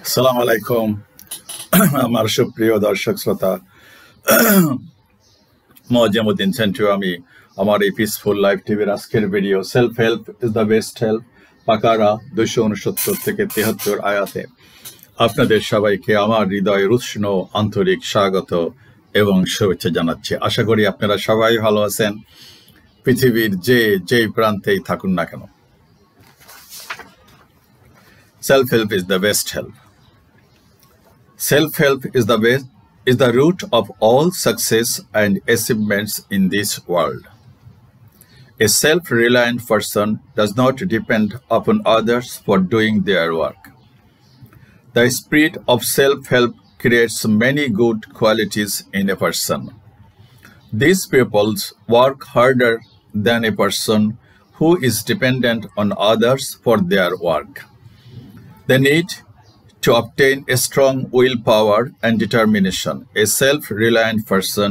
আসসালামু আলাইকুম আমার সুপ্রিয় দর্শক শ্রোতা মজিমউদ্দিন সেন্টু আমি আমার এই পিসফুল লাইফ টিভির আজকের video self help is the best help বাকারা 269 থেকে 73 আয়াতে আপনাদের সবাইকে আমার হৃদয়ের উষ্ণ আন্তরিক স্বাগত এবং শুভেচ্ছা জানাচ্ছি। আশা করি আপনারা সবাই ভালো আছেন, পৃথিবীর যেই প্রান্তেই থাকুন না কেন। Self help is the best help. Self-help is the root of all success and achievements in this world. A self-reliant person does not depend upon others for doing their work. The spirit of self-help creates many good qualities in a person. These people work harder than a person who is dependent on others for their work. They need to obtain a strong willpower and determination. A self-reliant person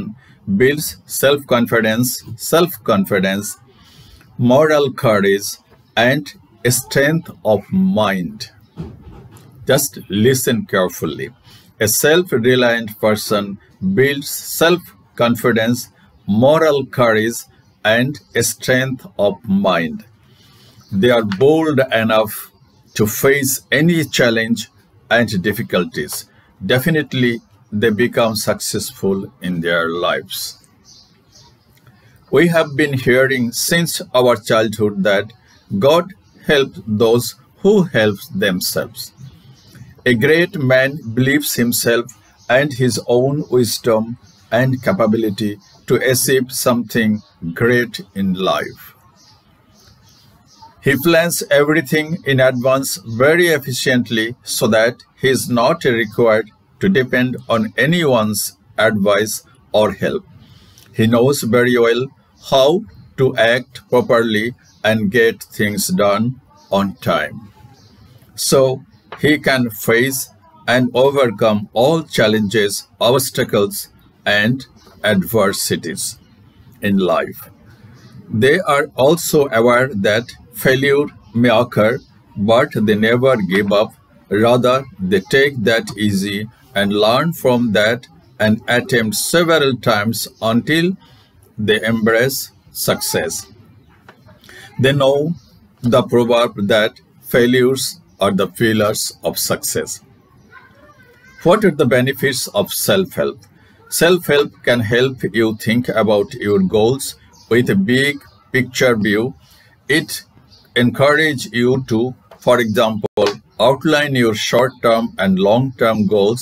builds self-confidence, moral courage, and a strength of mind. Just listen carefully. A self-reliant person builds self-confidence, moral courage, and a strength of mind. They are bold enough to face any challenge and difficulties. Definitely, they become successful in their lives. We have been hearing since our childhood that God helps those who help themselves. A great man believes himself and his own wisdom and capability to achieve something great in life. He plans everything in advance very efficiently so that he is not required to depend on anyone's advice or help. He knows very well how to act properly and get things done on time. So he can face and overcome all challenges, obstacles, and adversities in life. They are also aware that failure may occur, but they never give up. Rather, they take that easy and learn from that and attempt several times until they embrace success. They know the proverb that failures are the pillars of success. What are the benefits of self-help? Self-help can help you think about your goals with a big picture view. It encourage you to, for example, outline your short-term and long-term goals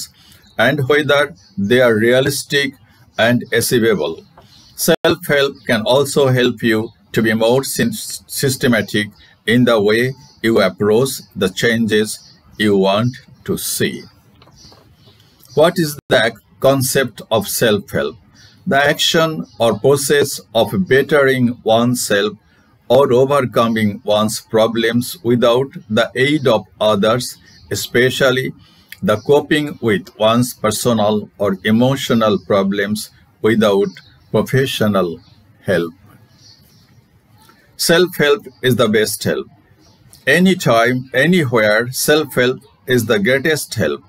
and whether they are realistic and achievable. Self-help can also help you to be more systematic in the way you approach the changes you want to see. What is the concept of self-help? The action or process of bettering oneself or overcoming one's problems without the aid of others, especially the coping with one's personal or emotional problems without professional help. Self-help is the best help. Anytime, anywhere, self-help is the greatest help,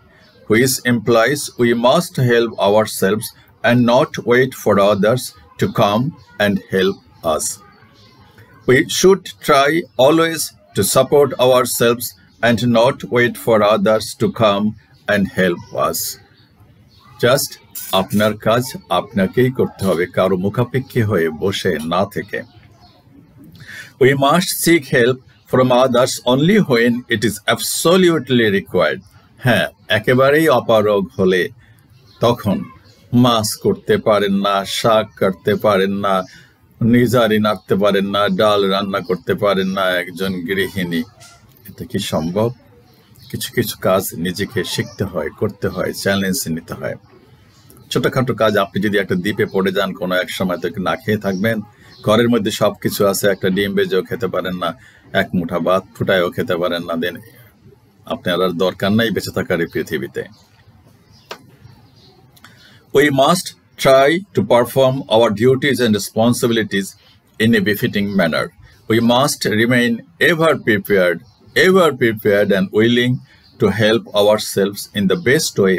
which implies we must help ourselves and not wait for others to come and help us. We should try always to support ourselves and not wait for others to come and help us. Just আপনার কাজ আপনাকেই করতে হবে, কারো মুখাপেক্ষী হয়ে বসে না থেকে। We must seek help from others only when it is absolutely required. হ্যাঁ, একেবারেই অপারগ হলে তখন মাছ করতে পারেন না, শাক কাটতে পারেন না, নিজারি নাড়তে পারেন না, ডাল রান্না করতে পারেন না একজন গৃহিণী, এটা কি সম্ভব? কিছু কিছু কাজ নিজেকে শিখতে হয়, করতে হয়, চ্যালেঞ্জ নিতে হয়। ছোটখাটো কাজ আপনি যদি একটা দ্বীপে পড়ে যান কোনো এক সময় তো না খেয়ে থাকবেন। ঘরের মধ্যে সবকিছু আছে, একটা ডিম ভেজেও খেতে পারেন না, এক মুঠা ভাত ফুটায়ও খেতে পারেন না, দেন আপনার আর দরকার নাই বেঁচে থাকার এই পৃথিবীতে। We must try to perform our duties and responsibilities in a befitting manner. We must remain ever prepared and willing to help ourselves in the best way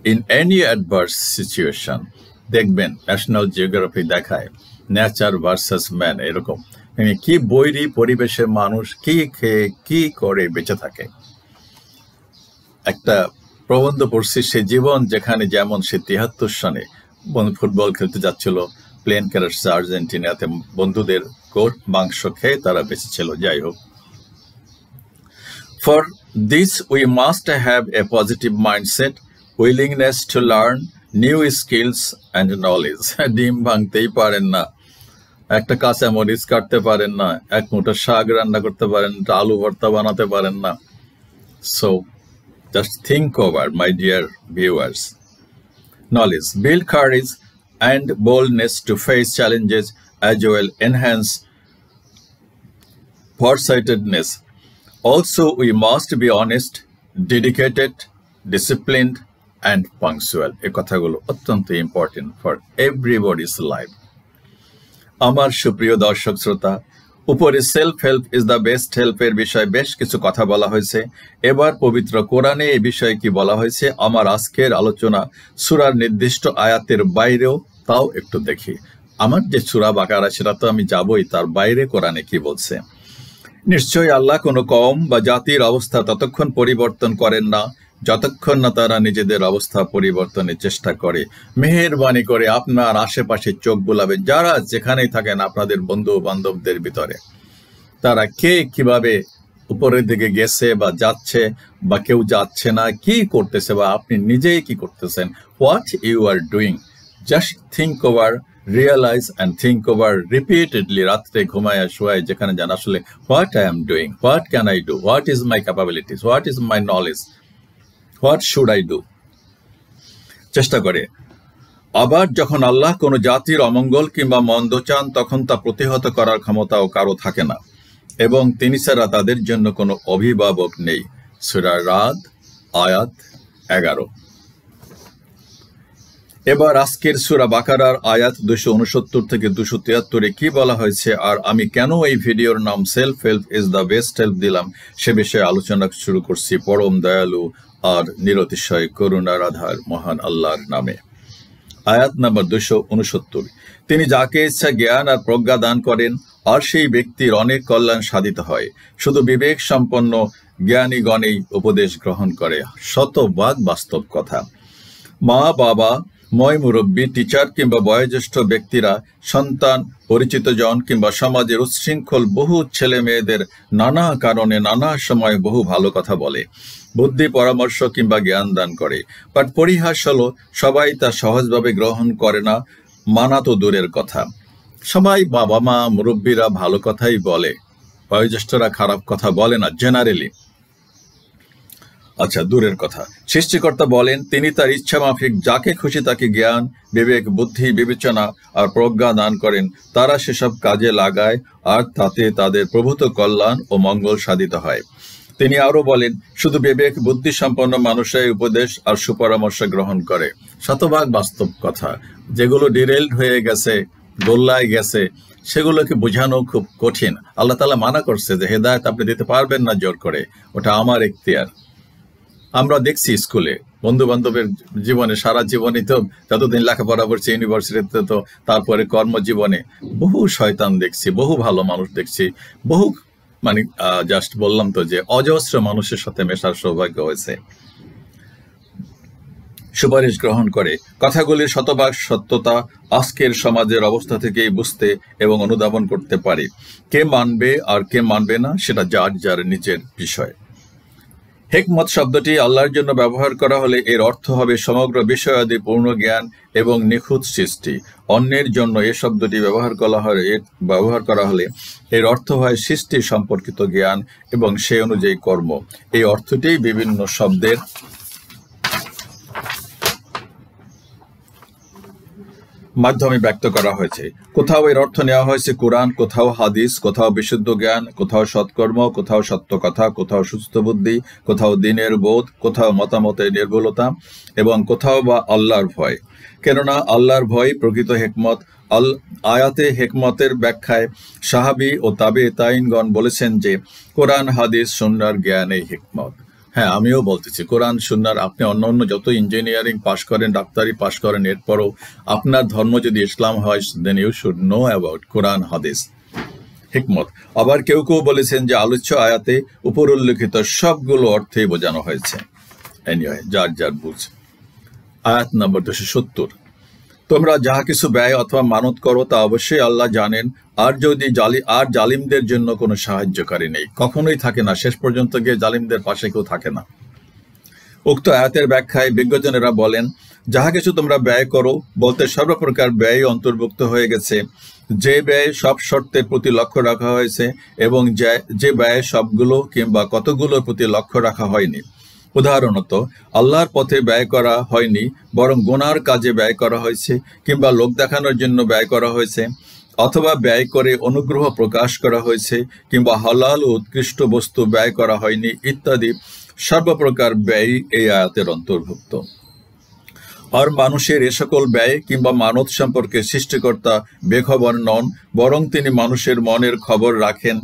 in any adverse situation. দেখবেন national geography দেখায় nature versus man, এরকম কি বৈরী পরিবেশে মানুষ কি খেয়ে কি করে বেঁচে থাকে। একটা প্রবন্ধ পড়ছি, সে জীবন যেখানে যেমন সে 73 সনে ফুটবল খেলতে যাচ্ছিল, প্লেন ক্র্যাশ আর্জেন্টিনাতে, বন্ধুদের কোট মাংস খেয়ে তারা বেঁচে ছিল। যাই হোক, for this we must have a positive mindset, willingness to learn new skills and knowledge. ডিম ভাঙতেই পারেন না, একটা কাঁচা মরিচ কাটতে পারেন না, এক মুঠো শাক রান্না করতে পারেন না, আলু ভর্তা বানাতে পারেন না। So just think over, my dear viewers. Knowledge build courage and boldness to face challenges, as well enhance foresightedness. Also, we must be honest, dedicated, disciplined, and punctual. এই কথাগুলো অত্যন্ত ইম্পর্টেন্ট ফর এভরিবডিজ লাইফ। আমার সুপ্রিয় দর্শক শ্রোতা, উপরে self help is the best হেল্পের বিষয়ে বেশ কিছু কথা বলা হয়েছে। এবার পবিত্র কোরআনে এই বিষয়ে কি বলা হয়েছে আমার আজকের আলোচনা সূরার নির্দিষ্ট আয়াতের বাইরেও, তাও একটু দেখি। আমার যে সূরা বাকারা সেটা তো আমি যাবই, তার বাইরে কোরআনে কি বলছে। নিশ্চয়ই আল্লাহ কোনো কওম বা জাতির অবস্থা ততক্ষণ পরিবর্তন করেন না যতক্ষণ না তারা নিজেদের অবস্থা পরিবর্তনের চেষ্টা করে। মেহেরবানি করে আপনার আশেপাশে চোখ বুলাবেন, যারা যেখানেই থাকেন আপনাদের বন্ধু বান্ধবদের ভিতরে, তারা কে কিভাবে উপরের দিকে গেছে বা যাচ্ছে, বা কেউ যাচ্ছে না, কি করতেছে, বা আপনি নিজেই কি করতেছেন। What you are doing, just think over, realise and think over repeatedly, রাত্রে ঘুমায় শোয়ায় যেখানে যান, আসলে what I am doing, what can I do, what is my capabilities, what is my knowledge, what should I do, চেষ্টা করে। আবার যখন আল্লাহ কোনো জাতির অমঙ্গল কিংবা মন্দ চান, তখন তা প্রতিহত করার ক্ষমতাও কারো থাকে না, এবং তিনি ছাড়া তাদের জন্য কোনো অভিভাবক নেই। সূরা রাদ আয়াত 11। এবার আজকের সূরা বাকারার আয়াত 269 থেকে 273 কি বলা হয়েছে, আর আমি কেন এই ভিডিওর নাম self help is the best help দিলাম সে বিষয়ে আলোচনা শুরু করছি পরম দয়ালু আর নিরতিশয় করুণার আধার মহান আল্লাহর নামে। আয়াত নাম্বার 269, তিনি যাকে ইচ্ছা জ্ঞান আর প্রজ্ঞা দান করেন, আর সেই ব্যক্তির অনেক কল্যাণ সাধিত হয়। শুধু বিবেক সম্পন্ন জ্ঞানীগণেই উপদেশ গ্রহণ করে। শতভাগ বাস্তব কথা। মা বাবা, ময় মুরব্বী, টিচার কিংবা বয়োজ্যেষ্ঠ ব্যক্তিরা সন্তান, পরিচিত জন কিংবা সমাজের উচ্ছৃঙ্খল বহু ছেলে মেয়েদের নানা কারণে নানা সময় বহু ভালো কথা বলে, বুদ্ধি পরামর্শ কিংবা জ্ঞান দান করে। বাট পরিহাস হলো সবাই তা সহজভাবে গ্রহণ করে না, মানা তো দূরের কথা। সবাই বাবা মা মুরব্বীরা ভালো কথাই বলে, বয়োজ্যেষ্ঠরা খারাপ কথা বলে না জেনারেলি। আচ্ছা, দূরের কথা। সৃষ্টিকর্তা বলেন তিনি তার ইচ্ছা মাফিক যাকে খুশি তাকে জ্ঞান, বিবেক, বুদ্ধি, বিবেচনা আর প্রজ্ঞা দান করেন। তারা সেসব কাজে লাগায় আর তাতে তাদের প্রভূত কল্যাণ ও মঙ্গল সাধিত হয়। তিনি আরো বলেন শুধু বিবেক বুদ্ধি সম্পন্ন মানুষই উপদেশ আর সুপরামর্শ গ্রহণ করে। শতভাগ বাস্তব কথা। যেগুলো ডিরেলড হয়ে গেছে, গোল্লায় গেছে, সেগুলোকে বোঝানো খুব কঠিন। আল্লাহ তাআলা মানা করছে যে হেদায়েত আপনি দিতে পারবেন না জোর করে, ওটা আমার এখতিয়ার। আমরা দেখছি স্কুলে, বন্ধু বান্ধবের জীবনে, সারা জীবনে তো যতদিন লেখাপড়া করছি ইউনিভার্সিটিতে, তো তারপরে কর্মজীবনে বহু শয়তান দেখছি, বহু ভালো মানুষ দেখছি, বহু মানে জাস্ট বললাম তো যে অজস্র মানুষের সাথে মেশার সৌভাগ্য হয়েছে। সুপারিশ গ্রহণ করে কথাগুলির শতভাগ সত্যতা আজকের সমাজের অবস্থা থেকেই বুঝতে এবং অনুধাবন করতে পারি। কে মানবে আর কে মানবে না সেটা যার যার নিজের বিষয়। হিকমত শব্দটি আল্লাহর জন্য ব্যবহার করা হলে এর অর্থ হবে সমগ্র বিষয়াদি পূর্ণ জ্ঞান এবং নিখুঁত সৃষ্টি। অন্যের জন্য এই শব্দটি ব্যবহার করা হলে এর অর্থ হয় সৃষ্টি সম্পর্কিত জ্ঞান এবং সে অনুযায়ী কর্ম। এই অর্থটি বিভিন্ন শব্দের মাধ্যমে ব্যক্ত করা হয়েছে। কোথাও এর অর্থ নেওয়া হয়েছে কোরআন, কোথাও হাদিস, কোথাও বিশুদ্ধ জ্ঞান, কোথাও সৎকর্ম, কোথাও সত্য কথা, কোথাও সুস্থ বুদ্ধি, কোথাও দিনের বোধ, কোথাও মতামতের নির্ভুলতা এবং কোথাও বা আল্লাহর ভয়। কেননা আল্লাহর ভয় প্রকৃত হিকমত। আয়াতে হিকমতের ব্যাখ্যায় সাহাবী ও তাবে তাইনগণ বলেছেন যে কোরআন, হাদিস, সুন্নাহর জ্ঞান এই হিকমত। হ্যাঁ, আমিও বলতেছি কোরআন সুন্নাহর আপনি অন্য যত ইঞ্জিনিয়ারিং পাশ করেন, ডাক্তারি পাশ করেন, এরপরও আপনার ধর্ম যদি ইসলাম হয়, then you should know about কোরআন হাদিস। হিকমত। আবার কেউ কেউ বলেছেন যে আলোচ্য আয়াতে উপর উল্লেখিত সবগুলো অর্থেই বোঝানো হয়েছে। এনিওয়ে, যার যার বুঝ। আয়াত নম্বর 270, তোমরা যাহা কিছু ব্যয় অথবা মানত করো তা অবশ্যই আল্লাহ জানেন, আর যদি জালিমদের জন্য কোনো সাহায্যকারী নেই, কখনোই থাকে না, শেষ পর্যন্ত গিয়ে জালিমদের পাশে কেউ থাকে না। উক্ত আয়াতের ব্যাখ্যায় বিজ্ঞজনেরা বলেন, যাহা কিছু তোমরা ব্যয় করো বলতে সর্বপ্রকার ব্যয় অন্তর্ভুক্ত হয়ে গেছে, যে ব্যয় সব শর্তের প্রতি লক্ষ্য রাখা হয়েছে এবং যে ব্যয় সবগুলো কিংবা কতগুলোর প্রতি লক্ষ্য রাখা হয়নি। উদাহরণত, আল্লাহর পথে ব্যয় করা হয়নি, বরং গুনার কাজে ব্যয় করা হয়েছে, কিংবা লোক দেখানোর জন্য ব্যয় করা হয়েছে, অথবা ব্যয় করে অনুগ্রহ প্রকাশ করা হয়েছে, কিংবা হালাল ও উৎকৃষ্ট বস্তু ব্যয় করা হয়নি, ইত্যাদি সর্বপ্রকার ব্যয় এই আয়াতের অন্তর্ভুক্ত। আর মানুষের এ সকল ব্যয় কিংবা মানত সম্পর্কে সৃষ্টিকর্তা বেখবর নন, বরং তিনি মানুষের মনের খবর রাখেন।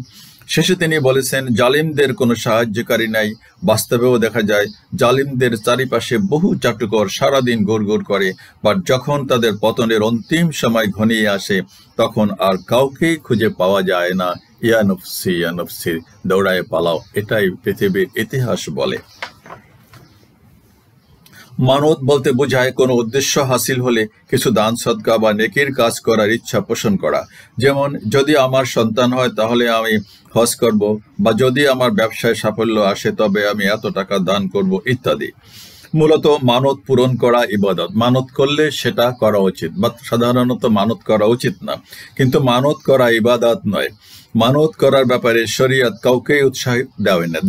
শেষে তিনি বলেছেন, জালিমদের কোনো সাহায্যকারী নাই। বাস্তবেও দেখা যায় জালিমদের চারিপাশে বহু চাটুকর সারাদিন ঘুরঘুর করে, বা যখন তাদের পতনের অন্তিম সময় ঘনিয়ে আসে তখন আর কাউকেই খুঁজে পাওয়া যায় না। ইয়া নফসি ইয়া নফসি, দৌড়ায় পালাও, এটাই পৃথিবীর ইতিহাস বলে। মানত বলতে বোঝায় কোনো উদ্দেশ্য হাসিল হলে কিছু দান সদকা বা নেকির কাজ করার ইচ্ছা পোষণ করা। যেমন, যদি আমার সন্তান হয় তাহলে আমি হজ করব, বা যদি আমার ব্যবসায় সাফল্য আসে তবে আমি এত টাকা দান করব, ইত্যাদি। মূলত মানত পূরণ করা ইবাদত। মানত করলে সেটা করা উচিত, বা সাধারণত মানত করা উচিত না, কিন্তু মানত করা ইবাদত নয়। মানত করার ব্যাপারে শরীয়ত কাউকেই উৎসাহ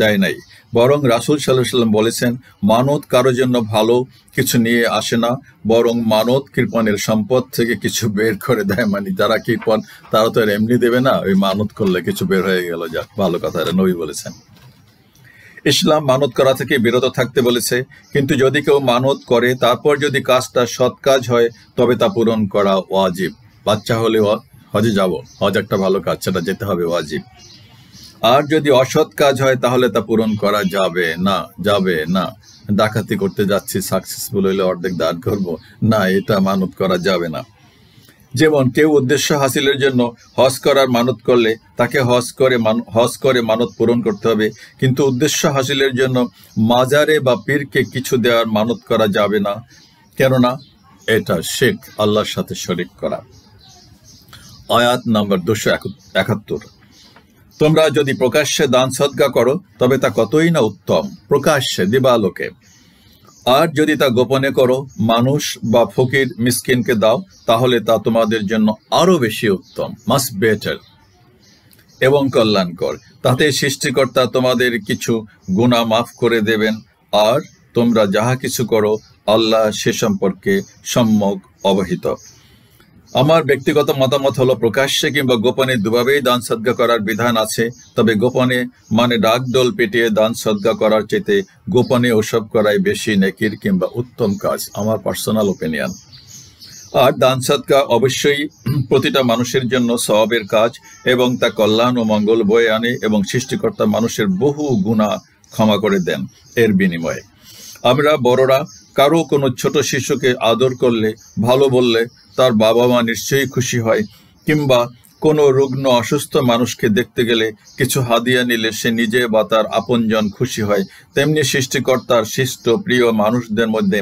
দেয় নাই, বরং রাসূল সাল্লাল্লাহু আলাইহি ওয়াসাল্লাম বলেছেন, মানত কারোর জন্য ভালো কিছু নিয়ে আসে না, বরং মানত কৃপণের সম্পদ থেকে কিছু বের করে দেয়। মানে যারা কৃপণ তারা তো আর এমনি দেবে না, ওই মানত করলে কিছু বের হয়ে গেল, যাক ভালো কথা, এটা নবী বলেছেন। ইসলাম মানত করা থেকে বিরত থাকতে বলেছে, কিন্তু যদি কেউ মানত করে তারপর যদি কাজটা সৎ কাজ হয় তবে তা পূরণ করা ওয়াজিব। বাচ্চা হলে হজে যাব, হজ একটা ভালো কাজ, সেটা যেতে হবে, ওয়াজিব। আর যদি অসৎ কাজ হয় তাহলে তা পূরণ করা যাবে না। ডাকাতি করতে যাচ্ছি, সাকসেসফুল হইলে অর্ধেক দান করবো না, এটা মানত করা যাবে না। যেমন, কেউ উদ্দেশ্য হাসিলের জন্য হজ করার মানত করলে তাকে হজ করে মানত পূরণ করতে হবে, কিন্তু উদ্দেশ্য হাসিলের জন্য মাজারে বা পীরকে কিছু দেওয়ার মানত করা যাবে না, কেননা এটা শিরক, আল্লাহর সাথে শরিক করা। আয়াত নম্বর 271, তোমরা যদি প্রকাশ্যে দান সদকা করো তবে তা কতই না উত্তম, প্রকাশ্যে দিবালোকে। আর যদি তা গোপনে করো, মানুষ বা ফকির মিসকিনকে দাও, তাহলে তা তোমাদের জন্য আরো বেশি উত্তম, মাচ বেটার, এবং কল্যাণকর। তাতে সৃষ্টিকর্তা তোমাদের কিছু গুনাহ মাফ করে দেবেন, আর তোমরা যাহা কিছু করো আল্লাহ সে সম্পর্কে সম্যক অবহিত। আমার ব্যক্তিগত মতামত হলো, প্রকাশ্যে কিংবা গোপনে দুভাবেই দান সদকা করার বিধান আছে, তবে গোপনে মানে ডাকডোল পিটিয়ে দান সদকা করার চেয়ে গোপনে ওসব করাই বেশি নেকির কিংবা উত্তম কাজ, আমার পার্সোনাল ওপিনিয়ন। আর দান সদকা অবশ্যই প্রতিটা মানুষের জন্য সওয়াবের কাজ, এবং তা কল্যাণ ও মঙ্গল বয়ে আনে, এবং সৃষ্টিকর্তা মানুষের বহু গুনাহ ক্ষমা করে দেন এর বিনিময়ে। আমরা বড়রা কারো কোনো ছোট শিশুকে আদর করলে, ভালো বললে তার বাবা মা নিশ্চয়ই খুশি হয়, কিংবা কোনো রুগ্ন অসুস্থ মানুষকে দেখতে গেলে কিছু হাদিয়া নিলে সে নিজে বা তার আপনজন খুশি হয়। তেমনি সৃষ্টিকর্তার শিষ্ট প্রিয় মানুষদের মধ্যে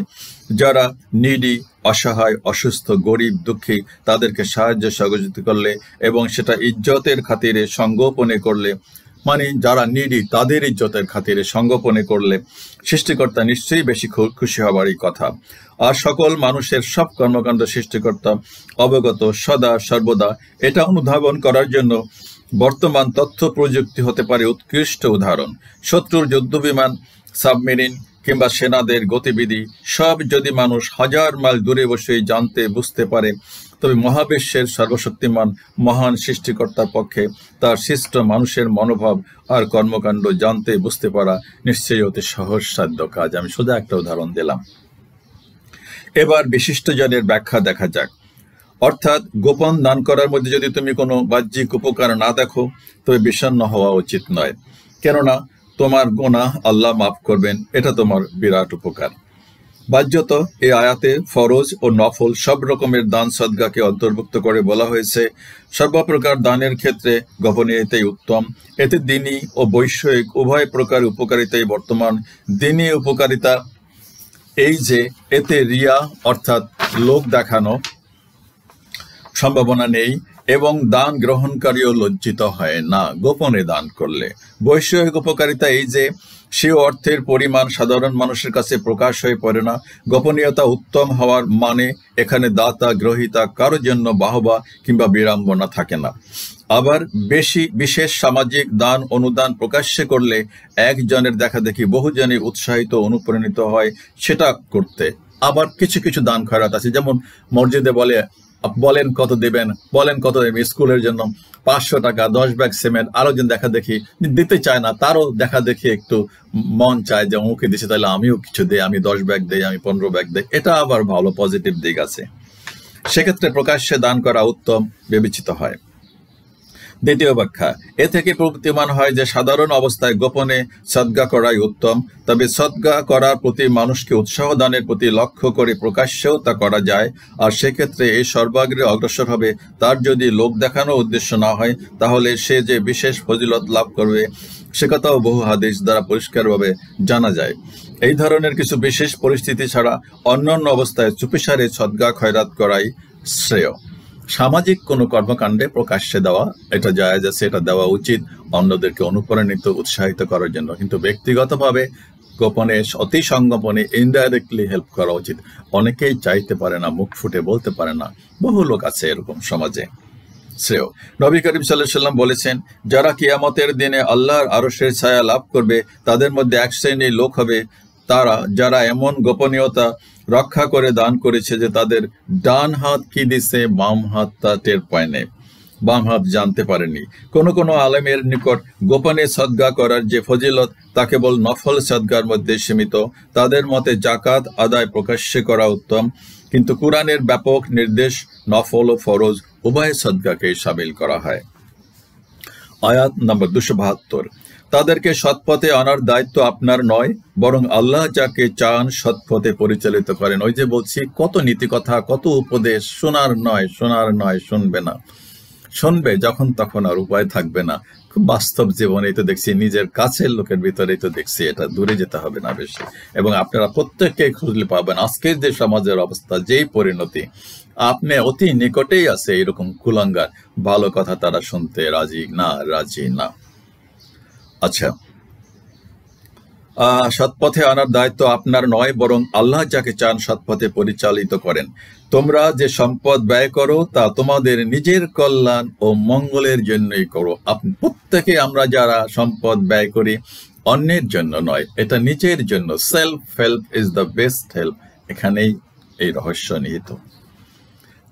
যারা নিডি, অসহায়, অসুস্থ, গরিব, দুঃখী, তাদেরকে সাহায্য সহযোগিতা করলে এবং সেটা ইজ্জতের খাতিরে সঙ্গোপনে করলে, মানে যারা নিডি তাদের ইজ্জতের খাতিরে সঙ্গোপনে করলে সৃষ্টিকর্তা নিশ্চয়ই বেশি খুশি হবারই কথা। আর সকল মানুষের সব কর্মকাণ্ড সৃষ্টিকর্তা অবগত সদা সর্বদা। এটা অনুধাবন করার জন্য বর্তমান তথ্য প্রযুক্তি হতে পারে উৎকৃষ্ট উদাহরণ। শত্রুর যুদ্ধবিমান, সাবমেরিন কিংবা সেনাদের গতিবিধি সব যদি মানুষ 1000 মাইল দূরে বসেই জানতে বুঝতে পারে, তবে মহাবিশ্বের সর্বশক্তিমান মহান সৃষ্টিকর্তার পক্ষে তার সৃষ্ট মানুষের মনোভাব আর কর্মকাণ্ড জানতে বুঝতে পারা নিশ্চয়ই অতি সহজসাধ্য কাজ। আমি শুধু একটা উদাহরণ দিলাম। এবার বিশিষ্টজনের ব্যাখ্যা দেখা যাক। অর্থাৎ গোপন দান করার মধ্যে যদি তুমি কোনো বাহ্যিক উপকার না দেখো তবে বিষণ্ণ হওয়া উচিত নয়, কেননা তোমার গুনাহ আল্লাহ মাফ করবেন, এটা তোমার বিরাট উপকার। বাহ্যত এই আয়াতে ফরজ ও নফল সব রকমের দান সদগাকে অন্তর্ভুক্ত করে বলা হয়েছে। সর্বপ্রকার দানের ক্ষেত্রে গোপনীয়তাই উত্তম। এতে দিনী ও বৈষয়িক উভয় প্রকার উপকারিতাই বর্তমান। দিনী উপকারিতা এই যে এতে রিয়া অর্থাৎ লোক দেখানো সম্ভাবনা নেই এবং দান গ্রহণকারীও লজ্জিত হয় না গোপনে দান করলে। বৈষয়িক উপকারিতা এই যে সে অর্থের পরিমাণ সাধারণ মানুষের কাছে প্রকাশ হয়ে পড়ে না। গোপনীয়তা উত্তম হওয়ার মানে এখানে দাতা গ্রহীতা কারোর জন্য বাহবা কিংবা বিড়ম্বনা থাকে না। আবার বিশেষ সামাজিক দান অনুদান প্রকাশ্যে করলে একজনের দেখা দেখি বহুজনই উৎসাহিত অনুপ্রাণিত হয় সেটা করতে। আবার কিছু কিছু দান খয়রাত আছে, যেমন মসজিদে বলেন কত দেবেন, বলেন কত দেবেন, স্কুলের জন্য 500 টাকা, 10 ব্যাগ সিমেন্ট, আরো যেন দেখা দেখি দিতে চায় না, তারও দেখা দেখি একটু মন চায় যে অমুকে দিছে তাহলে আমিও কিছু দেই, আমি 10 ব্যাগ দেই, আমি 15 ব্যাগ দেই। এটা আবার ভালো পজিটিভ দিক আছে, সেক্ষেত্রে প্রকাশ্যে দান করা উত্তম বিবেচিত হয়। দ্বিতীয় ব্যাখ্যা, এ থেকে প্রতীয়মান হয় যে সাধারণ অবস্থায় গোপনে সদগা করাই উত্তম। তবে সদগা করার প্রতি মানুষকে উৎসাহ দানের প্রতি লক্ষ্য করে প্রকাশ্যেও তা করা যায়, আর সেক্ষেত্রে এই সর্বাগ্রে অগ্রসর হবে। তার যদি লোক দেখানো উদ্দেশ্য না হয় তাহলে সে যে বিশেষ ফজিলত লাভ করবে সে কথাও বহু হাদিস দ্বারা পরিষ্কারভাবে জানা যায়। এই ধরনের কিছু বিশেষ পরিস্থিতি ছাড়া অন্যান্য অবস্থায় চুপিসারে সদগা খয়রাত করাই শ্রেয়। সামাজিক কোনো কর্মকাণ্ডে প্রকাশ্যে দেওয়া এটা জায়েজ আছে, এটা দেওয়া উচিত অন্যদেরকে অনুপ্রাণিত উৎসাহিত করার জন্য, কিন্তু ব্যক্তিগতভাবে গোপনে অতি সংগোপনে ইনডাইরেক্টলি হেল্প করা উচিত। অনেকেই চাইতে পারে না, মুখ ফুটে বলতে পারে না, বহু লোক আছে এরকম সমাজে, শ্রেয়। নবী করিম সাল্লাল্লাহু আলাইহি ওয়াসাল্লাম বলেছেন, যারা কিয়ামতের দিনে আল্লাহর আরশের ছায়া লাভ করবে তাদের মধ্যে এক শ্রেণীর লোক হবে তারা যারা এমন গোপনীয়তা রক্ষা করে দান করেছে যে তাদের ডান হাত কি দিছে বাম হাত তা টের পায় নাই, বাম হাত জানতে পারেনি। কোনো কোনো আলেমের নিকট গোপনে সদগা করার যে ফজিলত তা কেবল নফল সদগার মধ্যে সীমিত। তাদের মতে জাকাত আদায় প্রকাশ্যে করা উত্তম, কিন্তু কুরআনের ব্যাপক নির্দেশ নফল ও ফরজ উভয় সদগাকে শামিল করা হয়। আয়াত নম্বর 272, তাদেরকে সৎপথে আনার দায়িত্ব আপনার নয়, বরং আল্লাহ যাকে চান সৎপথে পরিচালিত করেন। ওই যে বলছি কত নীতি কথা, কত উপদেশ, শোনার নয়, শুনবে না, শুনবে যখন তখন আর উপায় থাকবে না। খুব বাস্তব জীবনেই তো দেখছি, নিজের কাছের লোকের ভিতরেই তো দেখছি, এটা দূরে যেতে হবে না বেশি। এবং আপনারা প্রত্যেককেই খুঁজলে পাবেন আজকের যে সমাজের অবস্থা, যেই পরিণতি, আপনি অতি নিকটেই আছে এরকম কুলাঙ্গার, ভালো কথা তারা শুনতে রাজি না। আচ্ছা, সৎপথে আনার দায়িত্ব আপনার নয়, বরং আল্লাহ যাকে চান সৎপথে পরিচালিত করেন। তোমরা যে সম্পদ ব্যয় করো তা তোমাদের নিজের কল্যাণ ও মঙ্গলের জন্যই করো। প্রত্যেকে আমরা যারা সম্পদ ব্যয় করি অন্যের জন্য নয়, এটা নিজের জন্য। Self help is the best help, এখানেই এই রহস্য নিহিত।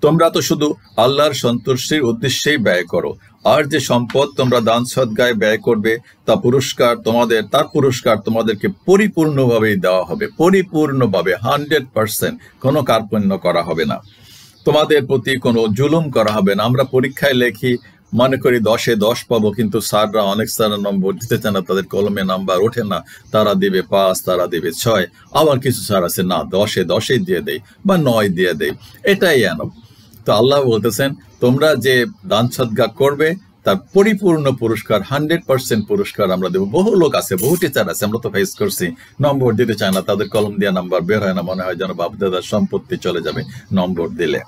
তোমরা তো শুধু আল্লাহর সন্তুষ্টির উদ্দেশ্যেই ব্যয় করো, আর যে সম্পদ তোমরা দান সদগায় ব্যয় করবে তার পুরস্কার তোমাদেরকে পরিপূর্ণভাবে দেওয়া হবে, পরিপূর্ণভাবে 100%, কোনো কার্পণ্য করা হবে না, তোমাদের প্রতি কোনো জুলুম করা হবে না। আমরা পরীক্ষায় লেখি, মনে করি 10-এ 10 পাবো, কিন্তু স্যাররা অনেক স্যারের নম্বর দিতে চান না, তাদের কলমে নাম্বার ওঠে না, তারা দিবে 5, তারা দিবে 6, আবার কিছু স্যার আছে না 10-এ 10ই দিয়ে দেয় বা 9 দিয়ে দেয়, এটাই এনফ। তো আল্লাহ বলতেছেন তোমরা যে দান সদগা করবে তার পরিপূর্ণ পুরস্কার, 100% পুরস্কার আমরা দেবো। বহু লোক আছে, বহু টিচার আছে, আমরা তো ফেস করছি, নম্বর দিতে চায় না, তাদের কলম দিয়ে নাম্বার বের হয় না, মনে হয় যেন বাপদাদার সম্পত্তি চলে যাবে নম্বর দিলে।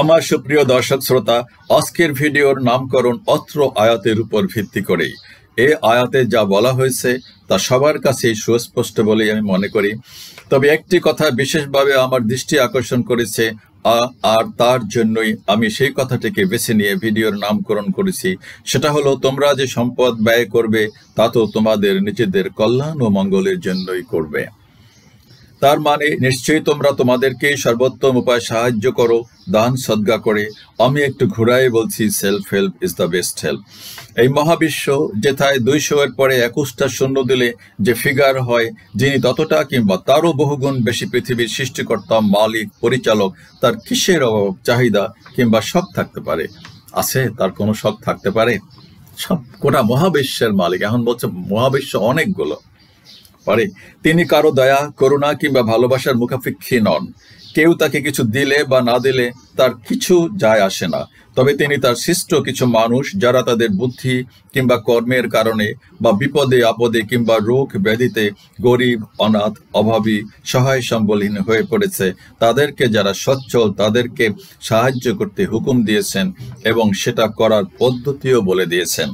আমার সুপ্রিয় দর্শক শ্রোতা, আজকের ভিডিওর নামকরণ অত্র আয়াতের উপর ভিত্তি করেই। এই আয়াতে যা বলা হয়েছে তা সবার কাছেই সুস্পষ্ট বলেই আমি মনে করি। তবে একটি কথা বিশেষভাবে আমার দৃষ্টি আকর্ষণ করেছে, আর তার জন্যই আমি সেই কথাটিকে বেছে নিয়ে ভিডিওর নামকরণ করেছি। সেটা হলো, তোমরা যে সম্পদ ব্যয় করবে তা তো তোমাদের নিজেদের কল্যাণ ও মঙ্গলের জন্যই করবে। তার মানে নিশ্চয়ই তোমরা তোমাদেরকে সর্বোত্তম উপায় সাহায্য করো দান সদগা করে। আমি একটু ঘুরাই বলছি, self help is the best help. এই মহাবিশ্ব যেথায় 200-এর পরে 21টা শূন্য দিলে যে ফিগার হয়, যিনি ততটা কিংবা তারও বহুগুণ বেশি পৃথিবীর সৃষ্টিকর্তা, মালিক, পরিচালক, তার কিসের অভাব, চাহিদা কিংবা শখ থাকতে পারে? আছে তার কোনো শখ থাকতে পারে? সব গোটা মহাবিশ্বের মালিক। এখন বলছে মহাবিশ্ব অনেকগুলো পারে। তিনি কারো দয়া, করুণা কিংবা ভালোবাসার মুখাপেক্ষী নন। কেউ তাকে কিছু দিলে বা না দিলে তার কিছু যায় আসে না। তবে তিনি তার সৃষ্ট কিছু মানুষ যারা তাদের বুদ্ধি কিংবা কর্মের কারণে বা বিপদে আপদে কিংবা রোগ ব্যাধিতে গরিব, অনাথ, অভাবী, সহায় সম্বলহীন হয়ে পড়েছে, তাদেরকে যারা সচ্ছল তাদেরকে সাহায্য করতে হুকুম দিয়েছেন এবং সেটা করার পদ্ধতিও বলে দিয়েছেন।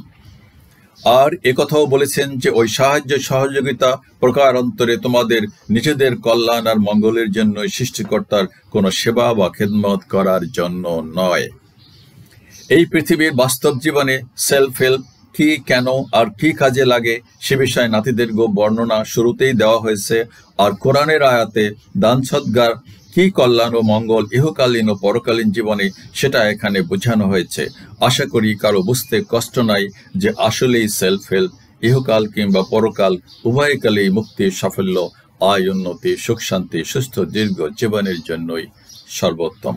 আর একথাও বলেছেন যে ওই সাহায্য সহযোগিতা প্রকারান্তরে তোমাদের নিজেদের কল্যাণ আর মঙ্গলের জন্য সৃষ্টিকর্তার কোনো সেবা বা খেদমত করার জন্য নয়। এই পৃথিবীর বাস্তব জীবনে সেলফ হেল্প কি, কেন আর কি কাজে লাগে সে বিষয়ে নাতিদীর্ঘ বর্ণনা শুরুতেই দেওয়া হয়েছে। আর কোরআনের আয়াতে দান সদগার কি কল্যাণ ও মঙ্গল ইহকালীন ও পরকালীন জীবনে সেটা এখানে বোঝানো হয়েছে। আশা করি কারো বুঝতে কষ্ট নাই যে আসলেই সেলফ হেল্প ইহকাল কিংবা পরকাল উভয়কালেই মুক্তি, সাফল্য, আয়, উন্নতি, সুখ শান্তি, সুস্থ দীর্ঘ জীবনের জন্যই সর্বোত্তম।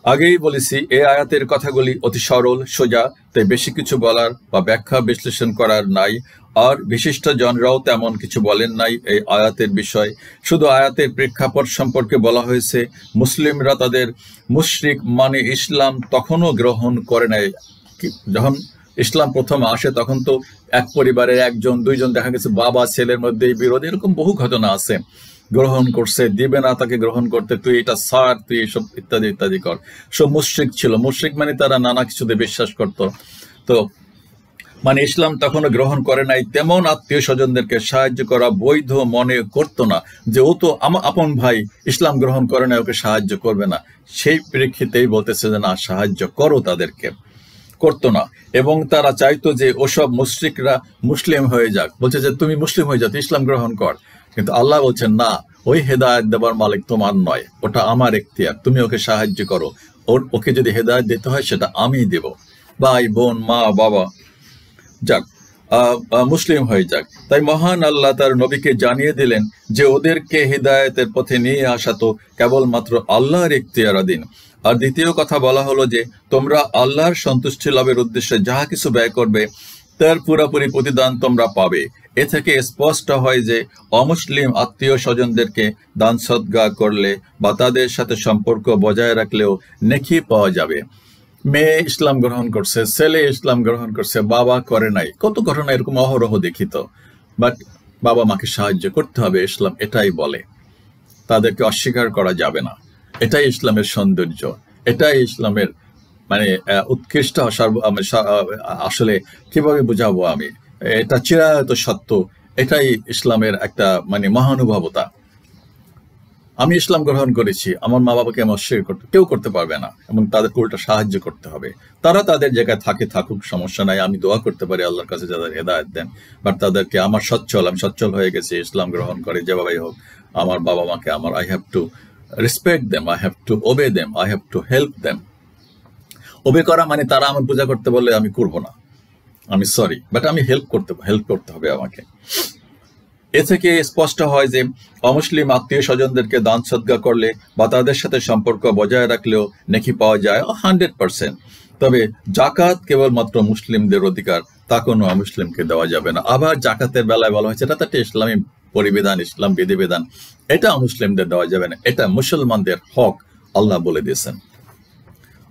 আগেই বলেছি এই আয়াতের কথাগুলি অতি সরল সোজা, তাই বেশি কিছু বলার বা ব্যাখ্যা বিশ্লেষণ করার নাই। আর বিশিষ্ট জনরাও তেমন কিছু বলেন নাই এই আয়াতের বিষয়। শুধু আয়াতের প্রেক্ষাপট সম্পর্কে বলা হয়েছে, মুসলিমরা তাদের মুশরিক মানে ইসলাম তখনও গ্রহণ করে নাই। যখন ইসলাম প্রথম আসে তখন তো এক পরিবারের একজন দুইজন, দেখা গেছে বাবা ছেলের মধ্যে বিরোধ, এরকম বহু ঘটনা আছে। গ্রহণ করছে, দিবে না তাকে গ্রহণ করতে, তুই এটা সার, তুই এসব ইত্যাদি ইত্যাদি কর। সব মুশরিক ছিল। মুশরিক মানে তারা নানা কিছুতে বিশ্বাস করত। তো মানে ইসলাম তখনও গ্রহণ করে নাই, তেমন আত্মীয় স্বজনদেরকে সাহায্য করা বৈধ মনে করতো না, যে ও তো আমার আপন ভাই, ইসলাম গ্রহণ করে না, ওকে সাহায্য করবে না। সেই প্রেক্ষিতেই বলতেছে যে না, সাহায্য করো তাদেরকে, করতো না। এবং তারা চাইতো যে ওসব মুশরিকরা মুসলিম হয়ে যাক। বলছে যে তুমি মুসলিম হয়ে যাও, ইসলাম গ্রহণ কর। কিন্তু আল্লাহ বলছেন না, ওই হেদায়েত দেবার মালিক তোমার নয়, ওটা আমার এখতিয়ার, তুমি ওকে সাহায্য করো। ওকে যদি হেদায়েত দিতে হয় সেটা আমি দেব। ভাই বোন, মা বাবা যাক, মুসলিম হয়ে যাক। তাই মহান আল্লাহ তার নবীকে জানিয়ে দিলেন যে ওদেরকে হিদায়াতের পথে নিয়ে আসা তো কেবলমাত্র আল্লাহর ইখতিয়ারাধীন। আর দ্বিতীয় কথা বলা হলো যে তোমরা আল্লাহর সন্তুষ্টি লাভের উদ্দেশ্যে যাহা কিছু ব্যয় করবে তার পুরোপুরি প্রতিদান তোমরা পাবে। এ থেকে স্পষ্ট হয় যে অমুসলিম আত্মীয় স্বজনদেরকে দান সদগা করলে বা তাদের সাথে সম্পর্ক বজায় রাখলেও নেকি পাওয়া যাবে। মেয়ে ইসলাম গ্রহণ করছে, ছেলে ইসলাম গ্রহণ করছে, বাবা করে নাই, কত ঘটনা এরকম অহরহ দেখিত। বাট বাবা মাকে সাহায্য করতে হবে, ইসলাম এটাই বলে। তাদেরকে অস্বীকার করা যাবে না। এটাই ইসলামের সৌন্দর্য, এটাই ইসলামের মানে উৎকৃষ্ট। আসলে কিভাবে বুঝাবো আমি, এটা চিরায়ত সত্য। এটাই ইসলামের একটা মানে মহানুভবতা। আমি ইসলাম গ্রহণ করেছি, আমার মা বাবাকে আমি অস্বীকার করতে কেউ করতে পারবে না, এবং তাদেরকে উল্টা সাহায্য করতে হবে। তারা তাদের জায়গায় থাকুক, সমস্যা নাই। আমি দোয়া করতে পারি আল্লাহর কাছে যাদের হেদায়েত দেন। বাট তাদেরকে আমি সচ্ছল হয়ে গেছি, ইসলাম গ্রহণ করে যেভাবেই হোক আমার বাবা মাকে I have to respect them, I have to obey them, I have to help them. Obey করা মানে তারা আমার পূজা করতে বললে আমি করবো না, আমি সরি, বাট আমি হেল্প করতে হবে আমাকে। এ থেকে স্পষ্ট হয় যে অমুসলিম আত্মীয় স্বজনদেরকে দান সদগা করলে বা তাদের সাথে সম্পর্ক বজায় রাখলেও নেকি পাওয়া যায় 100%। তবে জাকাত কেবলমাত্র মুসলিমদের অধিকার, তা কোনো অমুসলিমকে দেওয়া যাবে না। আবার জাকাতের বেলায় বলা হয়েছে এটা তো একটা ইসলামী পরিবিধান, ইসলাম বিধিবিধান, এটা মুসলিমদের দেওয়া যাবে না, এটা মুসলমানদের হক, আল্লাহ বলে দিয়েছেন।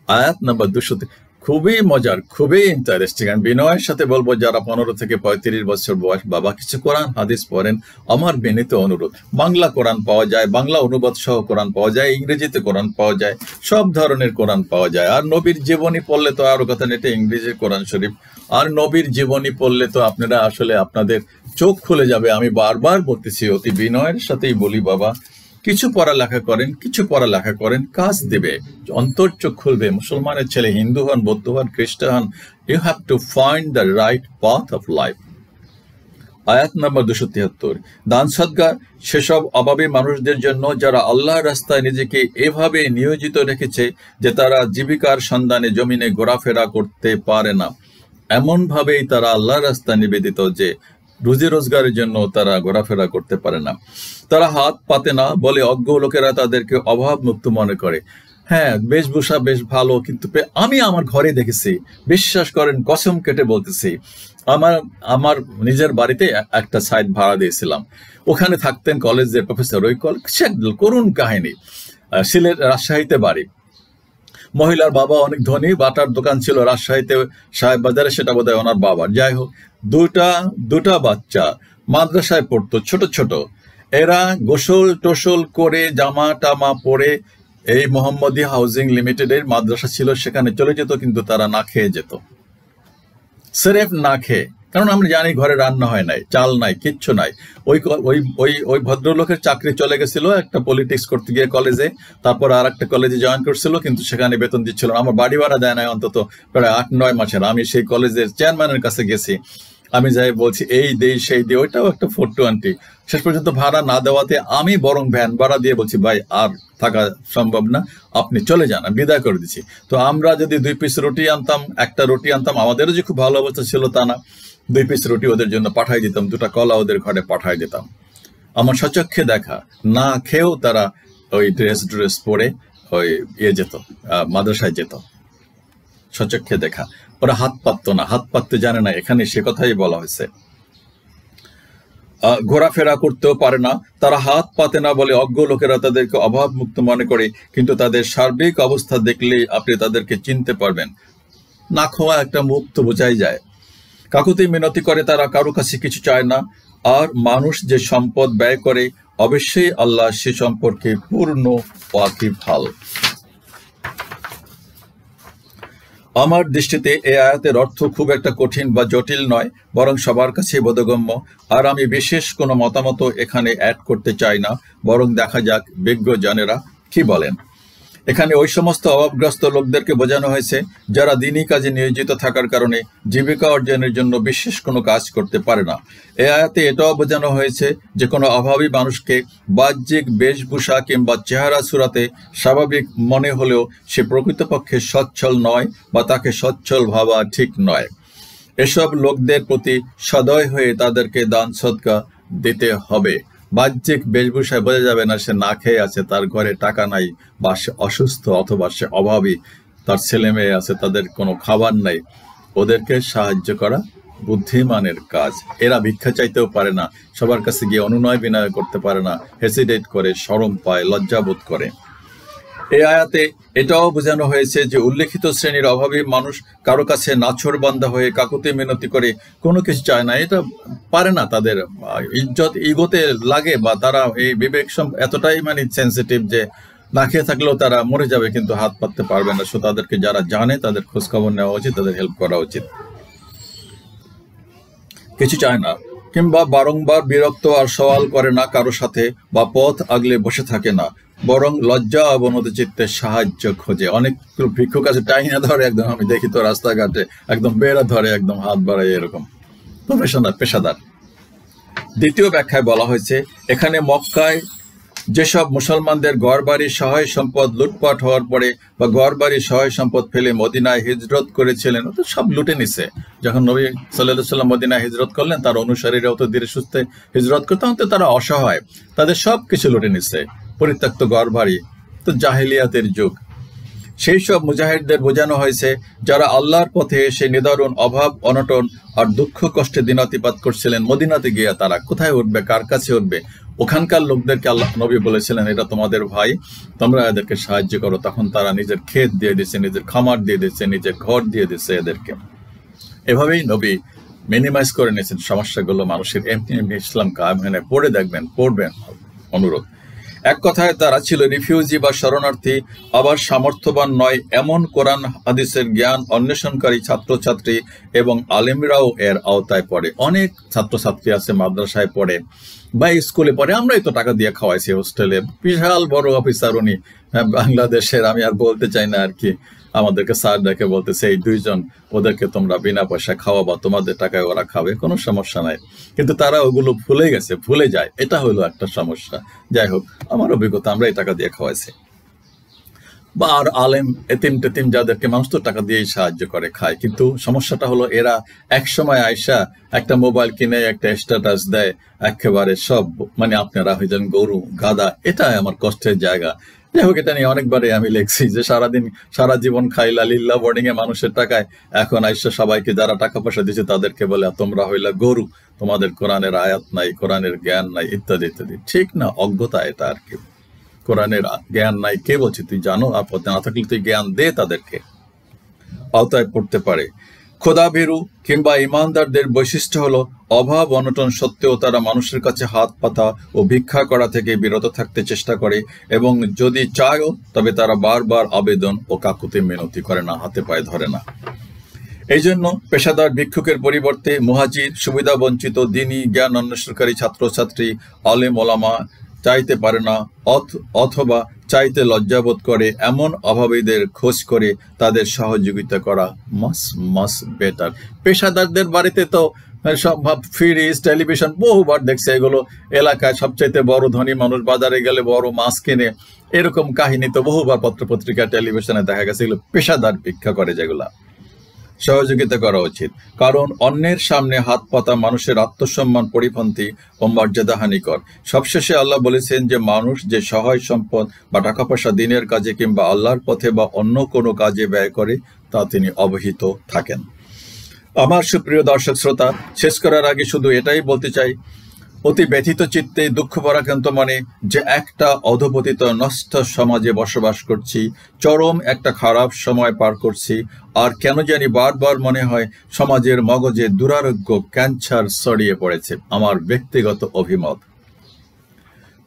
আয়াত নাম্বার 200। খুবই মজার, খুবই ইন্টারেস্টিং। আমি বিনয়ের সাথে বলবো যারা 15 থেকে 35 বছর বয়স, বাবা কিছু কোরআন হাদিস পড়েন, আমার বিনীত অনুরোধ। বাংলা কোরআন পাওয়া যায়, বাংলা অনুবাদ সহ কোরআন পাওয়া যায়, ইংরেজিতে কোরআন পাওয়া যায়, সব ধরনের কোরআন পাওয়া যায়। আর নবীর জীবনী পড়লে তো আরো কথা নেই, এটা ইংরেজির কোরআন শরীফ। আর নবীর জীবনী পড়লে তো আপনারা আসলে আপনাদের চোখ খুলে যাবে। আমি বারবার বলতেছি, অতি বিনয়ের সাথেই বলি, বাবা কিছু পড়ালেখা করেন, কাজ দেবে, অন্তর চোখ খুলবে। মুসলমানের ছেলে হিন্দু হন, বৌদ্ধ হন, খ্রিস্টান হন, you have to find the right path of life. আয়াত নম্বর 273। দান সদকা সেসব অভাবী মানুষদের জন্য যারা আল্লাহর রাস্তায় নিজেকে এভাবে নিয়োজিত রেখেছে যে তারা জীবিকার সন্ধানে জমিনে ঘোরাফেরা করতে পারে না। এমন ভাবেই তারা আল্লাহর রাস্তায় নিবেদিত যে রুজি রোজগারের জন্য তারা ঘোরাফেরা করতে পারে না। তারা হাত পাতে না বলে অজ্ঞ লোকেরা তাদেরকে অভাব মুক্ত মনে করে। হ্যাঁ, বেশভূষা বেশ ভালো, কিন্তু আমি আমার ঘরে দেখেছি, বিশ্বাস করেন, কসম কেটে বলতেছি, আমার আমার নিজের বাড়িতে একটা সাইট ভাড়া দিয়েছিলাম। ওখানে থাকতেন কলেজের প্রফেসর। ওই করুণ কাহিনী। সিলেট, রাজশাহীতে বাড়ি। মহিলার বাবা অনেক ধনী, বাটার দোকান ছিল রাজশাহীতে সাহেব বাজারে, সেটা বোধহয় ওনার বাবার। যাই হোক, দুটা বাচ্চা মাদ্রাসায় পড়তো, ছোট ছোট। এরা গোসল টোসল করে জামা টামা পরে এই মোহাম্মদী হাউজিং লিমিটেডের মাদ্রাসা ছিল, সেখানে চলে যেত, কিন্তু তারা না খেয়ে যেত, সেরেফ না খেয়ে। কারণ আমরা জানি ঘরে রান্না হয় নাই, চাল নাই, কিচ্ছু নাই। ওই ওই ওই ওই ভদ্রলোকের চাকরি চলে গেছিল একটা পলিটিক্স করতে গিয়ে কলেজে, তারপর আর একটা কলেজে জয়েন করছিল, কিন্তু সেখানে বেতন দিচ্ছিল না। আমার বাড়ি ভাড়া দেয় না অন্তত প্রায় 8-9 মাসের। আমি সেই কলেজের চেয়ারম্যানের কাছে গেছি, আমি যাই বলছি এই দেই সেই দেই, ওইটাও একটা 420। শেষ পর্যন্ত ভাড়া না দেওয়াতে আমি বরং ভ্যান ভাড়া দিয়ে বলছি, ভাই আর থাকা সম্ভব না, আপনি চলে যান, আমি বিদায় করে দিচ্ছি। তো আমরা যদি 2 পিস রুটি আনতাম, একটা রুটি আনতাম, আমাদেরও যে খুব ভালো অবস্থা ছিল তা না, 2 পিস রুটি ওদের জন্য পাঠাই দিতাম, 2টা কলা ওদের ঘরে পাঠাই দিতাম। আমার সচক্ষে দেখা, না খেয়েও তারা ওই ড্রেস পরে ওই যেত, মাদ্রাসায় যেত, সচক্ষে দেখা। ওরা হাত পাততো না, হাত পাততে জানে না, এখানে সে কথাই বলা হয়েছে। ঘোরাফেরা করতেও পারে না, তারা হাত পাতে না বলে অজ্ঞ লোকেরা তাদেরকে অভাব মুক্ত মনে করে, কিন্তু তাদের সার্বিক অবস্থা দেখলেই আপনি তাদেরকে চিনতে পারবেন। না খোয়া একটা মুখ তো বোঝাই যায়। কাকুতি মিনতি করে, তারা কারো কাছে কিছু চায় না। আর মানুষ যে সম্পদ ব্যয় করে, অবশ্যই আল্লাহ সে সম্পর্কে পূর্ণ ওয়াকিবহাল। আমার দৃষ্টিতে এই আয়াতের অর্থ খুব একটা কঠিন বা জটিল নয়, বরং সবার কাছে বোধগম্য। আর আমি বিশেষ কোনো মতামত এখানে অ্যাড করতে চাই না, বরং দেখা যাক বিজ্ঞজনেরা কি বলেন। এখানে ওই সমস্ত অভাবগ্রস্ত লোকদেরকে বোঝানো হয়েছে যারা দিনই কাজে নিয়োজিত থাকার কারণে জীবিকা অর্জনের জন্য বিশেষ কোনো কাজ করতে পারে না। এই আয়াতে এটাও বোঝানো হয়েছে যে কোনো অভাবী মানুষকে বাহ্যিক বেশভূষা কিংবা চেহারা সুরাতে স্বাভাবিক মনে হলেও সে প্রকৃতপক্ষে সচ্ছল নয়, বা তাকে সচ্ছল ভাবা ঠিক নয়। এসব লোকদের প্রতি সদয় হয়ে তাদেরকে দান সদকা দিতে হবে। বাহ্যিক বেশভূষায় বোঝা যাবে না সে না খেয়ে আছে, তার ঘরে টাকা নাই, বা সে অসুস্থ, অথবা সে অভাবী, তার ছেলে মেয়ে আছে, তাদের কোনো খাবার নাই। ওদেরকে সাহায্য করা বুদ্ধিমানের কাজ। এরা ভিক্ষা চাইতেও পারে না, সবার কাছে গিয়ে অনুনয় বিনয় করতে পারে না, হেসিটেট করে, শরম পায়, লজ্জাবোধ করে। এই আয়াতে এটাও বোঝানো হয়েছে যে উল্লেখিত শ্রেণীর অভাবী মানুষ কারো কাছে নাছোড়বান্দা হয়ে কাকুতি মিনতি করে কোনো কিছু চায় না, এটা পারে না, তাদের ইজ্জত ইগোতে লাগে, বা তারা এই বিবেক এতটাই সেন্সিটিভ যে না খেয়ে থাকলেও তারা মরে যাবে, কিন্তু হাত পাততে পারবে না। সো তাদেরকে যারা জানে তাদের খোঁজ খবর নেওয়া উচিত, তাদের হেল্প করা উচিত। কিছু চায় না, কিংবা বারংবার বিরক্ত আর সওয়াল করে না কারো সাথে, বা পথ আগলে বসে থাকে না, বরং লজ্জা অবনত চিত্তে সাহায্য খোঁজে। অনেক ভিক্ষুক আছে টাইনা ধরে, একদম আমি দেখি তো রাস্তাঘাটে একদম বেড়া ধরে, একদম হাত বাড়ায়, এরকম প্রফেশনাল, পেশাদার। দ্বিতীয় ব্যাখ্যায় বলা হয়েছে, এখানে মক্কায় যেসব মুসলমানদের ঘরবাড়ি সহায় সম্পদ লুটপাট হওয়ার পরে, বা ঘরবাড়ি সহায় সম্পদ ফেলে মদিনায় হিজরত করেছিলেন, তো সব লুটে নিছে। যখন নবী সাল্লাল্লাহু আলাইহি ওয়াসাল্লাম মদিনায় হিজরত করলেন, তার অনুসারীরাও তো ধীরে সুস্থে হিজরত করতে, তো তারা অসহায়, তাদের সব কিছু লুটে নিছে, পরিত্যক্ত ঘরবাড়ি। তো জাহেলিয়াতের যুগ। সেই সব মুজাহিদদের বোঝানো হয়েছে যারা আল্লাহর পথে এসে নিদারুণ অভাব অনটন আর দুঃখ কষ্টে দিনাতিপাত করছিলেন। মদিনাতে গিয়ে তারা কোথায় উঠবে, কার কাছে উঠবে? ওখানকার লোকদেরকে আল্লাহ নবী বলেছিলেন, এটা তোমাদের ভাই, তোমরা এদেরকে সাহায্য করো। তখন তারা নিজের ক্ষেত দিয়ে দিচ্ছে, নিজের খামার দিয়ে দিচ্ছে, নিজের ঘর দিয়ে দিচ্ছে এদেরকে। এভাবেই নবী মিনিমাইজ করে নিয়েছেন সমস্যাগুলো মানুষের। এমনি ইসলাম কায়েম হয় না, পড়ে দেখবেন, পড়বেন, অনুরোধ। এক কথায় তারা ছিল রিফিউজি বা শরণার্থী, আবার সামর্থ্যবান নয় এমন কোরআন হাদিসের জ্ঞান অন্বেষণকারী ছাত্রছাত্রী এবং আলেমরাও এর আওতায় পড়ে। অনেক ছাত্রছাত্রী আছে মাদ্রাসায় পড়ে বা স্কুলে পড়ে, আমরাই তো টাকা দিয়ে খাওয়াইছি হোস্টেলে। বিশাল বড় অফিসার উনি, বাংলাদেশের, আমি আর বলতে চাই না আর কি। আমাদেরকে স্যার ডেকে বলতেছে, এই 2 জন ওদেরকে তোমরা বিনা পয়সা খাওয়াবা, তোমাদের টাকায় ওরা খাবে, কোনো সমস্যা নাই। কিন্তু তারা ওগুলো ভুলে গেছে, ভুলে যায়, এটা হলো একটা সমস্যা। যাই হোক, আমার অভিজ্ঞতা, আমরা এই টাকা দিয়ে খাওয়াইছি। বা আর আলেম এতিম টেতিম যাদেরকে মানুষ তো টাকা দিয়েই সাহায্য করে, খায়। কিন্তু সমস্যাটা হলো এরা এক সময় আইসা একটা মোবাইল কিনে একটা স্ট্যাটাস দেয়, একেবারে সব আপনারা হয়ে যান গরু গাদা। এটাই আমার কষ্টের জায়গা। যাই হোক, এটা নিয়ে অনেকবারই আমি লিখছি যে সারা জীবন খাইলা লিল্লা বোর্ডিং এ মানুষের টাকায়, এখন আইসা সবাইকে যারা টাকা পয়সা দিচ্ছে তাদেরকে বলে তোমরা হইলা গরু, তোমাদের কোরআনের আয়াত নাই, কোরআনের জ্ঞান নাই, ইত্যাদি ইত্যাদি। ঠিক না, অজ্ঞতা এটা আর কি। কোরআনের জ্ঞান নাই কে বলছে? তুই জানো, আর পথে না থাকলে তুই জ্ঞান দে তাদেরকে, আওতায় পড়তে পারে। খোদাভীরু কিংবা ইমানদারদের বৈশিষ্ট্য হলো অভাব অনটন সত্ত্বেও তারা মানুষের কাছে হাত পাতা ও ভিক্ষা করা থেকে বিরত থাকতে চেষ্টা করে, এবং যদি চায়ও তবে তারা বারবার আবেদন ও কাকুতি মিনতি করে না, হাতে পায়ে ধরে না। এই জন্য পেশাদার ভিক্ষুকের পরিবর্তে মুহাজির, সুবিধা বঞ্চিত দিনী জ্ঞান অন্বেষণকারী ছাত্রছাত্রী, আলেম ওলামা চাইতে পারে না অথবা চাইতে লজ্জাবোধ করে এমন অভাবীদের খোঁজ করে তাদের সহযোগিতা করা মাস বেটার। পেশাদারদের বাড়িতে তো সব ফ্রিজ, টেলিভিশন বহুবার দেখছে, এগুলো এলাকায় সবচাইতে বড় ধনী মানুষ বাজারে গেলে বড় মাছ কিনে, এরকম কাহিনী তো বহুবার পত্রপত্রিকা টেলিভিশনে দেখা গেছে। এগুলো পেশাদার ভিক্ষা করে, যেগুলা সহযোগিতা করা উচিত। কারণ অন্যের সামনে হাত পাতা মানুষের আত্মসম্মান পরিপন্থী ও মর্যাদাহানিকর। সবশেষে আল্লাহ বলেছেন যে মানুষ যে সহায় সম্পদ বা টাকা পয়সা দিনের কাজে কিংবা আল্লাহর পথে বা অন্য কোনো কাজে ব্যয় করে তা তিনি অবহিত থাকেন। আমার সুপ্রিয় দর্শক শ্রোতা, শেষ করার আগে শুধু এটাই বলতে চাই, অতি ব্যথিত চিত্তে দুঃখ পরাক্রান্ত মনে যে একটা অধপতিত নষ্ট সমাজে বসবাস করছি, চরম একটা খারাপ সময় পার করছি, আর কেন জানি বারবার মনে হয় সমাজের মগজে দুরারোগ্য ক্যান্সার ছড়িয়ে পড়েছে। আমার ব্যক্তিগত অভিমত।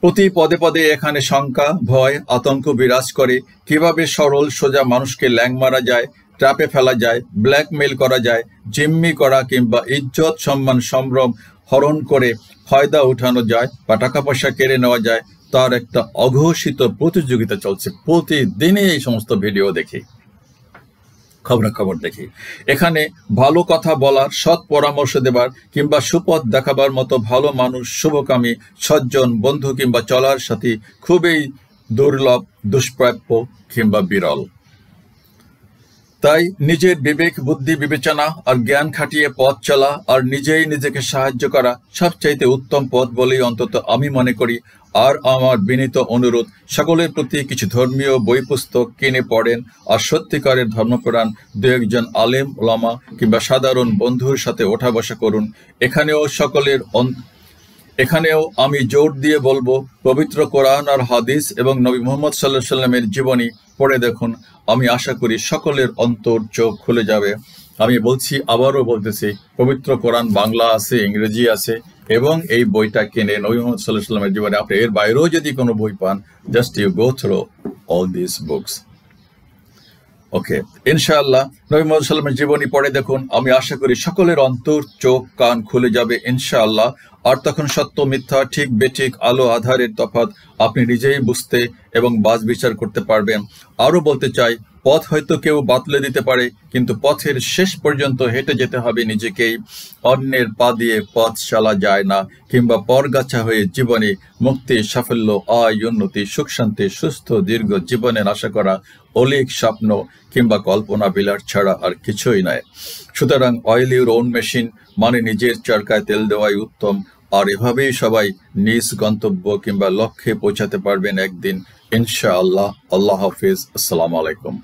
প্রতি পদে পদে এখানে শঙ্কা, ভয়, আতঙ্ক বিরাজ করে। কিভাবে সরল সোজা মানুষকে ল্যাং মারা যায়, ট্র্যাপে ফেলা যায়, ব্ল্যাকমেইল করা যায়, জিম্মি করা কিংবা ইজ্জত সম্মান সম্ভ্রম হরণ করে ফায়দা উঠানো যায় বা টাকা পয়সা কেড়ে নেওয়া যায়, তার একটা অঘোষিত প্রতিযোগিতা চলছে। প্রতিদিনই এই সমস্ত ভিডিও দেখি, খবরাখবর দেখি। এখানে ভালো কথা বলার, সৎ পরামর্শ দেবার কিংবা সুপথ দেখাবার মতো ভালো মানুষ, শুভকামী, সজ্জন, বন্ধু কিংবা চলার সাথী খুবই দুর্লভ, দুষ্প্রাপ্য কিংবা বিরল। তাই নিজের বিবেক, বুদ্ধি, বিবেচনা আর জ্ঞান খাটিয়ে পথ চলা আর নিজেই নিজেকে সাহায্য করা সবচাইতে উত্তম পথ বলেই অন্তত আমি মনে করি। আর আমার বিনীত অনুরোধ, সকলের প্রতি কিছু ধর্মীয় বই পুস্তক কিনে পড়েন আর সত্যিকারের ধর্মপ্রাণ দু একজন আলেম ওলামা কিংবা সাধারণ বন্ধুর সাথে ওঠা বসা করুন। এখানেও আমি জোর দিয়ে বলবো, পবিত্র কোরআন আর হাদিস এবং নবী মুহাম্মদ সাল্লাল্লাহু আলাইহি সাল্লামের জীবনী পড়ে দেখুন। আমি আশা করি সকলের অন্তর চোখ খুলে যাবে। আমি বলছি, আবারও বলতেছি, পবিত্র কোরআন বাংলা আছে, ইংরেজি আছে, এবং এই বইটা কিনে নবী মুহাম্মদ সাল্লাল্লাহু আলাইহি সাল্লামের জীবনে আপনি এর বাইরেও যদি কোনো বই পান, just you go through all this books. Okay, ইনশাআল্লাহ নবী মুহাম্মদ সাল্লাল্লাহু আলাইহি সাল্লামের জীবনী পড়ে দেখুন। আমি আশা করি সকলের অন্তর চোখ কান খুলে যাবে ইনশাআল্লাহ। আর তখন সত্য মিথ্যা, ঠিক বেঠিক, আলো আধারের তফাৎ আপনি নিজেই বুঝতে এবং বাছ বিচার করতে পারবেন। আরো বলতে চাই, পথ হয়তো কেউ বাতলে দিতে পারে, কিন্তু পথের শেষ পর্যন্ত হেঁটে যেতে হবে নিজেকেই। অন্যের পা দিয়ে পথ চলা যায় না, কিংবা পরগাছা হয়ে জীবনে মুক্তি, সাফল্য, আয়, উন্নতি, সুখ শান্তি, সুস্থ দীর্ঘ জীবনের আশা করা অলিক স্বপ্ন কিংবা কল্পনা বিলাস ছাড়া আর কিছুই নয়। সুতরাং অয়েল ইউর ওন মেশিন, মানে নিজের চরকায় তেল দেওয়াই উত্তম। আর এভাবেই সবাই নিজ গন্তব্য কিংবা লক্ষ্যে পৌঁছাতে পারবেন একদিন ইনশাআল্লাহ। আল্লাহ হাফিজ। আসসালামু আলাইকুম।